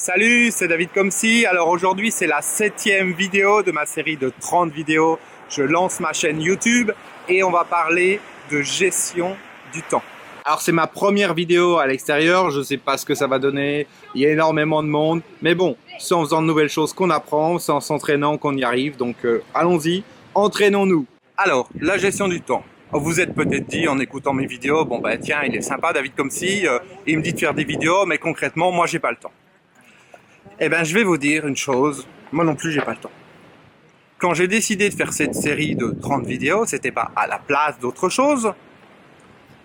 Salut, c'est David Comsi. Alors aujourd'hui, c'est la 7e vidéo de ma série de 30 vidéos. Je lance ma chaîne YouTube et on va parler de gestion du temps. Alors c'est ma première vidéo à l'extérieur, je ne sais pas ce que ça va donner, il y a énormément de monde. Mais bon, c'est en faisant de nouvelles choses qu'on apprend, c'est en s'entraînant qu'on y arrive. Donc allons-y, entraînons-nous. Alors, la gestion du temps. Vous êtes peut-être dit en écoutant mes vidéos, bon ben tiens, il est sympa David Comsi, il me dit de faire des vidéos, mais concrètement, moi j'ai pas le temps. Eh bien, je vais vous dire une chose, moi non plus, j'ai pas le temps. Quand j'ai décidé de faire cette série de 30 vidéos, c'était pas à la place d'autre chose,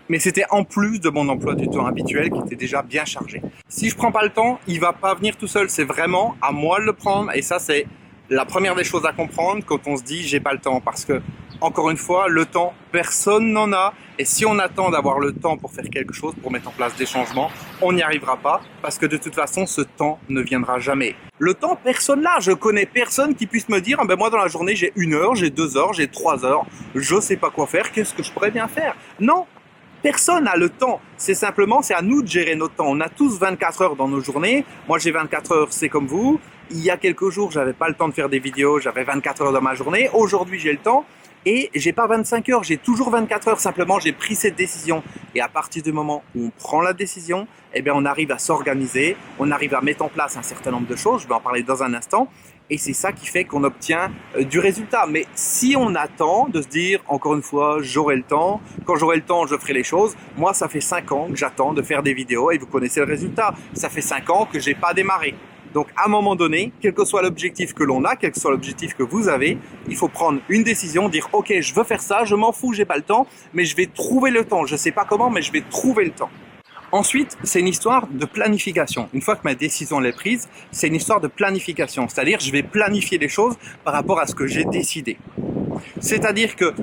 mais c'était en plus de mon emploi du temps habituel qui était déjà bien chargé. Si je prends pas le temps, il va pas venir tout seul, c'est vraiment à moi de le prendre, et ça, c'est la première des choses à comprendre quand on se dit j'ai pas le temps, parce que encore une fois, le temps, personne n'en a. Et si on attend d'avoir le temps pour faire quelque chose, pour mettre en place des changements, on n'y arrivera pas parce que de toute façon, ce temps ne viendra jamais. Le temps, personne là. Je connais personne qui puisse me dire ben moi dans la journée, j'ai 1 heure, j'ai 2 heures, j'ai 3 heures, je sais pas quoi faire, qu'est-ce que je pourrais bien faire? Non, personne n'a le temps. C'est simplement, c'est à nous de gérer notre temps. On a tous 24 heures dans nos journées. Moi, j'ai 24 heures, c'est comme vous. Il y a quelques jours, j'avais pas le temps de faire des vidéos, j'avais 24 heures dans ma journée. Aujourd'hui, j'ai le temps. Et j'ai pas 25 heures, j'ai toujours 24 heures, simplement j'ai pris cette décision. Et à partir du moment où on prend la décision, eh bien on arrive à s'organiser, on arrive à mettre en place un certain nombre de choses, je vais en parler dans un instant, et c'est ça qui fait qu'on obtient du résultat. Mais si on attend de se dire, encore une fois, j'aurai le temps, quand j'aurai le temps, je ferai les choses, moi ça fait 5 ans que j'attends de faire des vidéos, et vous connaissez le résultat, ça fait 5 ans que j'ai pas démarré. Donc, à un moment donné, quel que soit l'objectif que l'on a, quel que soit l'objectif que vous avez, il faut prendre une décision, dire « Ok, je veux faire ça, je m'en fous, j'ai pas le temps, mais je vais trouver le temps. Je sais pas comment, mais je vais trouver le temps. » Ensuite, c'est une histoire de planification. Une fois que ma décision est prise, c'est une histoire de planification. C'est-à-dire, je vais planifier les choses par rapport à ce que j'ai décidé. C'est-à-dire que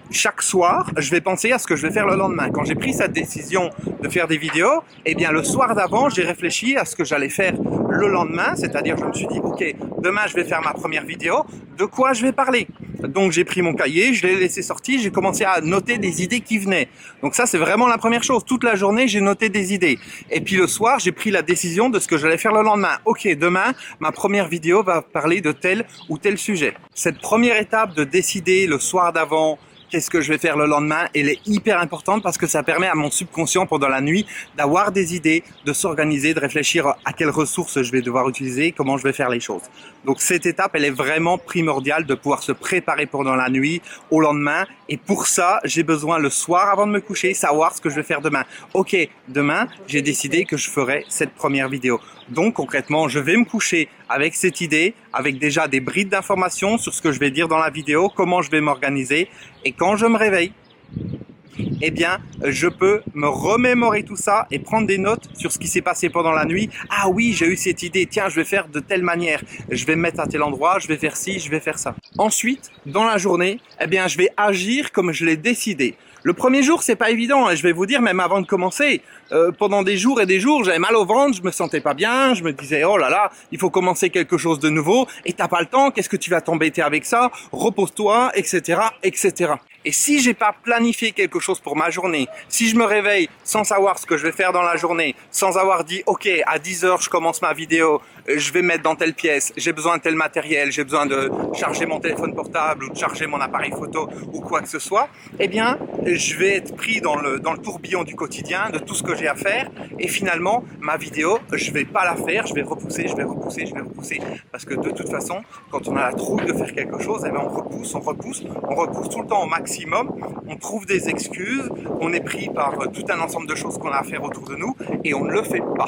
chaque soir, je vais penser à ce que je vais faire le lendemain. Quand j'ai pris cette décision de faire des vidéos, eh bien le soir d'avant, j'ai réfléchi à ce que j'allais faire le lendemain, c'est-à-dire je me suis dit, ok, demain je vais faire ma première vidéo, de quoi je vais parler? Donc j'ai pris mon cahier, je l'ai laissé sortir, j'ai commencé à noter des idées qui venaient. Donc ça c'est vraiment la première chose. Toute la journée j'ai noté des idées. Et puis le soir j'ai pris la décision de ce que j'allais faire le lendemain. Ok, demain ma première vidéo va parler de tel ou tel sujet. Cette première étape de décider le soir d'avant qu'est-ce que je vais faire le lendemain, elle est hyper importante parce que ça permet à mon subconscient pendant la nuit d'avoir des idées, de s'organiser, de réfléchir à quelles ressources je vais devoir utiliser, comment je vais faire les choses. Donc cette étape, elle est vraiment primordiale de pouvoir se préparer pendant la nuit au lendemain. Et pour ça, j'ai besoin le soir avant de me coucher, savoir ce que je vais faire demain. Ok, demain, j'ai décidé que je ferai cette première vidéo. Donc concrètement, je vais me coucher avec cette idée, avec déjà des brides d'informations sur ce que je vais dire dans la vidéo, comment je vais m'organiser. Et quand je me réveille, eh bien, je peux me remémorer tout ça et prendre des notes sur ce qui s'est passé pendant la nuit. Ah oui, j'ai eu cette idée, tiens, je vais faire de telle manière. Je vais me mettre à tel endroit, je vais faire ci, je vais faire ça. Ensuite, dans la journée, eh bien, je vais agir comme je l'ai décidé. Le premier jour, c'est pas évident, et je vais vous dire, même avant de commencer, pendant des jours et des jours, j'avais mal au ventre, je me sentais pas bien, je me disais, oh là là, il faut commencer quelque chose de nouveau, et t'as pas le temps, qu'est-ce que tu vas t'embêter avec ça, repose-toi, etc., etc. Et si j'ai pas planifié quelque chose pour ma journée, si je me réveille sans savoir ce que je vais faire dans la journée, sans avoir dit, ok, à 10 heures, je commence ma vidéo, je vais mettre dans telle pièce, j'ai besoin de tel matériel, j'ai besoin de charger mon téléphone portable ou de charger mon appareil photo ou quoi que ce soit, eh bien, je vais être pris dans le tourbillon du quotidien, de tout ce que j'ai à faire, et finalement, ma vidéo, je vais pas la faire, je vais repousser, parce que de toute façon, quand on a la trouille de faire quelque chose, eh bien, on repousse tout le temps au maximum, on trouve des excuses, on est pris par tout un ensemble de choses qu'on a à faire autour de nous, et on ne le fait pas.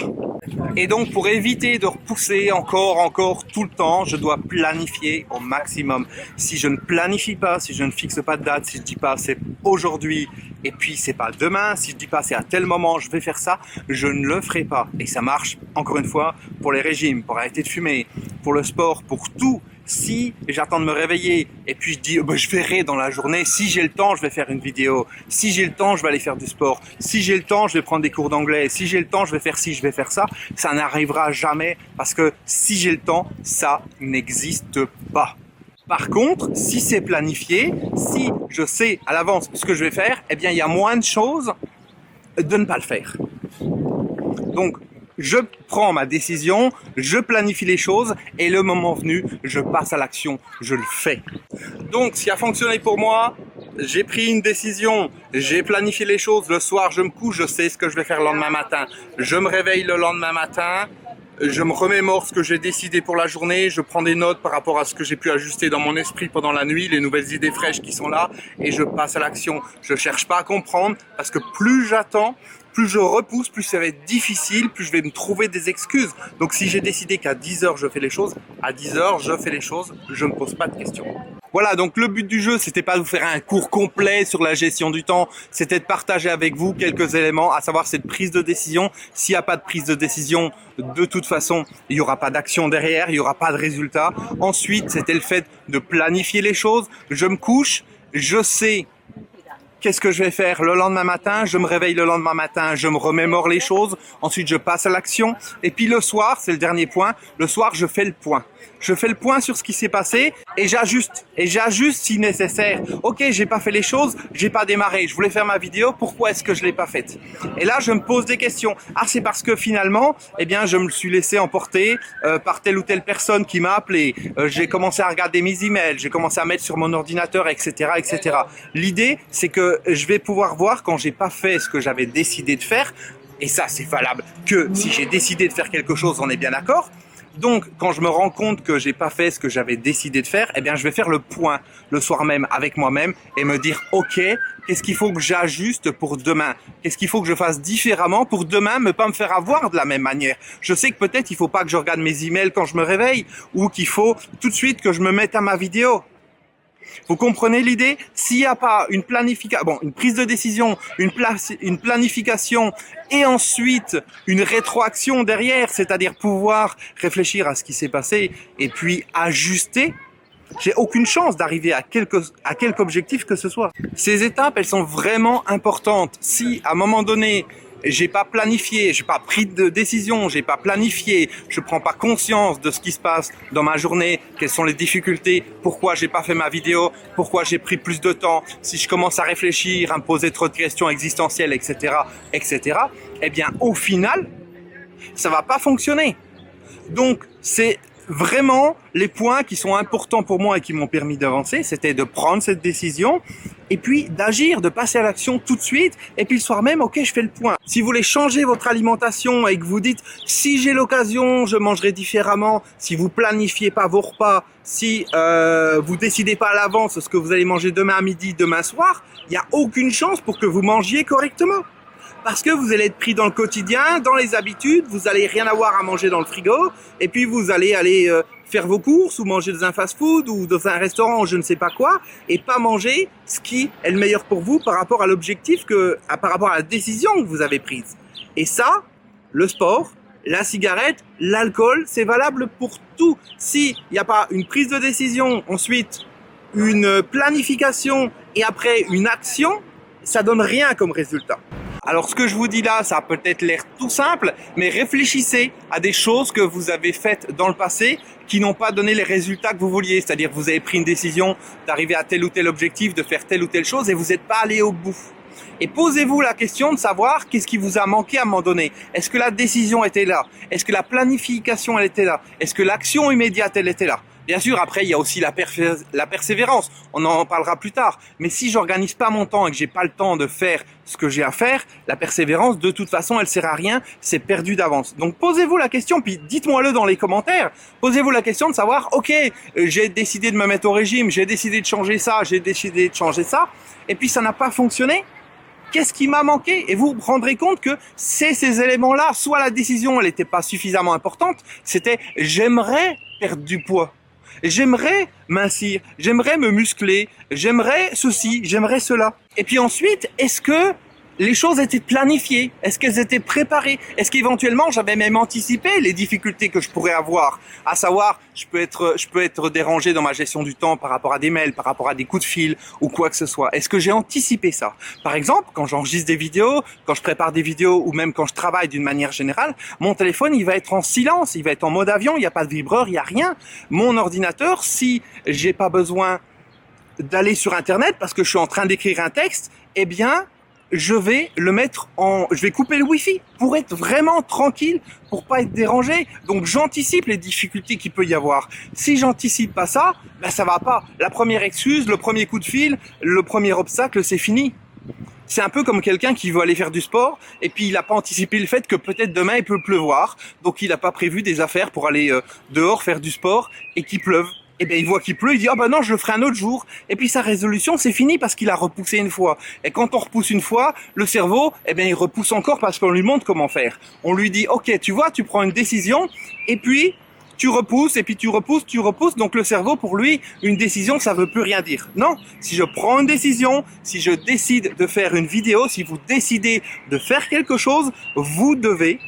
Et donc, pour éviter de repousser encore tout le temps, je dois planifier au maximum. Si je ne planifie pas, si je ne fixe pas de date, si je dis pas c'est aujourd'hui et puis c'est pas demain, si je dis pas c'est à tel moment je vais faire ça, je ne le ferai pas. Et ça marche, encore une fois, pour les régimes, pour arrêter de fumer, pour le sport, pour tout. Si j'attends de me réveiller et puis je dis je verrai dans la journée, si j'ai le temps je vais faire une vidéo, si j'ai le temps je vais aller faire du sport, si j'ai le temps je vais prendre des cours d'anglais, si j'ai le temps je vais faire ci, je vais faire ça, ça n'arrivera jamais parce que si j'ai le temps, ça n'existe pas. Par contre, si c'est planifié, si je sais à l'avance ce que je vais faire, eh bien il y a moins de choses de ne pas le faire. Donc je prends ma décision, je planifie les choses et le moment venu, je passe à l'action, je le fais. Donc, ce qui a fonctionné pour moi, j'ai pris une décision, j'ai planifié les choses, le soir je me couche, je sais ce que je vais faire le lendemain matin. Je me réveille le lendemain matin, je me remémore ce que j'ai décidé pour la journée, je prends des notes par rapport à ce que j'ai pu ajuster dans mon esprit pendant la nuit, les nouvelles idées fraîches qui sont là, et je passe à l'action. Je cherche pas à comprendre, parce que plus j'attends, plus je repousse, plus ça va être difficile, plus je vais me trouver des excuses. Donc si j'ai décidé qu'à 10h je fais les choses, à 10h je fais les choses, je me pose pas de questions. Voilà, donc le but du jeu, c'était pas de vous faire un cours complet sur la gestion du temps, c'était de partager avec vous quelques éléments, à savoir cette prise de décision. S'il n'y a pas de prise de décision, de toute façon, il n'y aura pas d'action derrière, il n'y aura pas de résultat. Ensuite, c'était le fait de planifier les choses. Je me couche, je sais qu'est-ce que je vais faire le lendemain matin, je me réveille le lendemain matin, je me remémore les choses, ensuite je passe à l'action. Et puis le soir, c'est le dernier point, le soir je fais le point. Je fais le point sur ce qui s'est passé et j'ajuste si nécessaire. Ok, j'ai pas fait les choses, j'ai pas démarré, je voulais faire ma vidéo, pourquoi est-ce que je l'ai pas faite? Et là, je me pose des questions. Ah, c'est parce que finalement, eh bien, je me suis laissé emporter par telle ou telle personne qui m'a appelé. J'ai commencé à regarder mes emails, j'ai commencé à mettre sur mon ordinateur, etc., etc. L'idée, c'est que je vais pouvoir voir quand j'ai pas fait ce que j'avais décidé de faire. Et ça, c'est valable que si j'ai décidé de faire quelque chose, on est bien d'accord. Donc, quand je me rends compte que j'ai pas fait ce que j'avais décidé de faire, eh bien, je vais faire le point le soir même avec moi-même et me dire, ok, qu'est-ce qu'il faut que j'ajuste pour demain? Qu'est-ce qu'il faut que je fasse différemment pour demain ne pas me faire avoir de la même manière? Je sais que peut-être il faut pas que je regarde mes emails quand je me réveille ou qu'il faut tout de suite que je me mette à ma vidéo. Vous comprenez l'idée? S'il n'y a pas une planification, une prise de décision, une planification et ensuite une rétroaction derrière, c'est-à-dire pouvoir réfléchir à ce qui s'est passé et puis ajuster, j'ai aucune chance d'arriver à quelque objectif que ce soit. Ces étapes, elles sont vraiment importantes. Si à un moment donné, j'ai pas planifié, j'ai pas pris de décision, j'ai pas planifié, je prends pas conscience de ce qui se passe dans ma journée, quelles sont les difficultés, pourquoi j'ai pas fait ma vidéo, pourquoi j'ai pris plus de temps, si je commence à réfléchir, à me poser trop de questions existentielles, etc., etc., eh bien, au final, ça va pas fonctionner. Donc, c'est vraiment les points qui sont importants pour moi et qui m'ont permis d'avancer, c'était de prendre cette décision et puis d'agir, de passer à l'action tout de suite et puis le soir même, ok, je fais le point. Si vous voulez changer votre alimentation et que vous dites si j'ai l'occasion, je mangerai différemment, si vous planifiez pas vos repas, si vous décidez pas à l'avance ce que vous allez manger demain à midi, demain soir, il n'y a aucune chance pour que vous mangiez correctement. Parce que vous allez être pris dans le quotidien, dans les habitudes, vous allez rien avoir à manger dans le frigo, et puis vous allez aller faire vos courses ou manger dans un fast-food ou dans un restaurant, je ne sais pas quoi, et pas manger ce qui est le meilleur pour vous par rapport à l'objectif par rapport à la décision que vous avez prise. Et ça, le sport, la cigarette, l'alcool, c'est valable pour tout. S'il n'y a pas une prise de décision, ensuite une planification et après une action, ça donne rien comme résultat. Alors ce que je vous dis là, ça a peut-être l'air tout simple, mais réfléchissez à des choses que vous avez faites dans le passé qui n'ont pas donné les résultats que vous vouliez. C'est-à-dire que vous avez pris une décision d'arriver à tel ou tel objectif, de faire telle ou telle chose et vous n'êtes pas allé au bout. Et posez-vous la question de savoir qu'est-ce qui vous a manqué à un moment donné. Est-ce que la décision était là? Est-ce que la planification elle était là? Est-ce que l'action immédiate elle était là? Bien sûr, après, il y a aussi la persévérance. On en parlera plus tard. Mais si j'organise pas mon temps et que j'ai pas le temps de faire ce que j'ai à faire, la persévérance, de toute façon, elle sert à rien. C'est perdu d'avance. Donc, posez-vous la question, puis dites-moi-le dans les commentaires. Posez-vous la question de savoir, ok, j'ai décidé de me mettre au régime, j'ai décidé de changer ça, j'ai décidé de changer ça, et puis ça n'a pas fonctionné. Qu'est-ce qui m'a manqué? Et vous vous rendrez compte que c'est ces éléments-là. Soit la décision, elle n'était pas suffisamment importante. C'était, j'aimerais perdre du poids. J'aimerais mincir, j'aimerais me muscler, j'aimerais ceci, j'aimerais cela. Et puis ensuite, est-ce que les choses étaient planifiées? Est-ce qu'elles étaient préparées? Est-ce qu'éventuellement j'avais même anticipé les difficultés que je pourrais avoir? À savoir, je peux être dérangé dans ma gestion du temps par rapport à des mails, par rapport à des coups de fil ou quoi que ce soit. Est-ce que j'ai anticipé ça? Par exemple, quand j'enregistre des vidéos, quand je prépare des vidéos ou même quand je travaille d'une manière générale, mon téléphone il va être en silence, il va être en mode avion, il n'y a pas de vibreur, il n'y a rien. Mon ordinateur, si j'ai pas besoin d'aller sur Internet parce que je suis en train d'écrire un texte, eh bien je vais le mettre je vais couper le Wi-Fi pour être vraiment tranquille, pour pas être dérangé. Donc j'anticipe les difficultés qu'il peut y avoir. Si j'anticipe pas ça, ben ça va pas. La première excuse, le premier coup de fil, le premier obstacle, c'est fini. C'est un peu comme quelqu'un qui veut aller faire du sport et puis il n'a pas anticipé le fait que peut-être demain il peut pleuvoir, donc il n'a pas prévu des affaires pour aller dehors faire du sport et qu'il pleuve. Et bien il voit qu'il pleut, il dit ah ben non je le ferai un autre jour. Et puis sa résolution c'est fini parce qu'il a repoussé une fois. Et quand on repousse une fois, le cerveau il repousse encore parce qu'on lui montre comment faire. On lui dit ok tu vois tu prends une décision et puis tu repousses et puis tu repousses. Donc le cerveau, pour lui, une décision, ça ne veut plus rien dire. Non, si je prends une décision, si je décide de faire une vidéo, si vous décidez de faire quelque chose, vous devez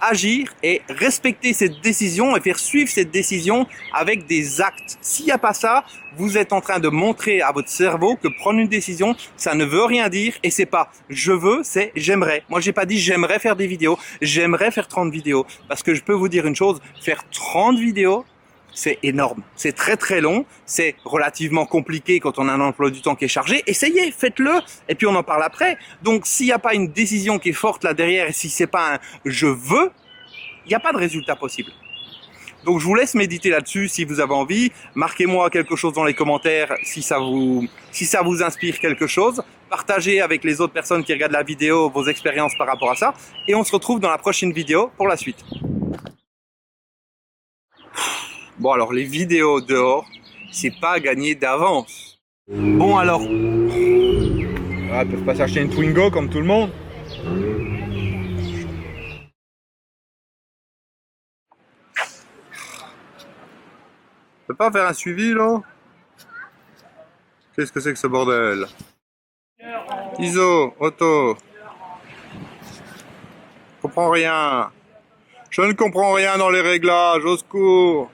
agir et respecter cette décision et faire suivre cette décision avec des actes. S'il n'y a pas ça, vous êtes en train de montrer à votre cerveau que prendre une décision, ça ne veut rien dire et c'est pas je veux, c'est j'aimerais. Moi, j'ai pas dit j'aimerais faire des vidéos, j'aimerais faire 30 vidéos. Parce que je peux vous dire une chose, faire 30 vidéos, c'est énorme. C'est très très long, c'est relativement compliqué quand on a un emploi du temps qui est chargé. Essayez, faites-le et puis on en parle après. Donc s'il n'y a pas une décision qui est forte là derrière et si c'est pas un je veux, il n'y a pas de résultat possible. Donc je vous laisse méditer là-dessus si vous avez envie. Marquez-moi quelque chose dans les commentaires si ça vous inspire quelque chose. Partagez avec les autres personnes qui regardent la vidéo vos expériences par rapport à ça. Et on se retrouve dans la prochaine vidéo pour la suite. Bon alors les vidéos dehors, c'est pas gagné d'avance. Bon alors, ils peuvent pas s'acheter une Twingo comme tout le monde. On peut pas faire un suivi là? Qu'est-ce que c'est que ce bordel? ISO, auto. Je comprends rien. Je ne comprends rien dans les réglages, au secours.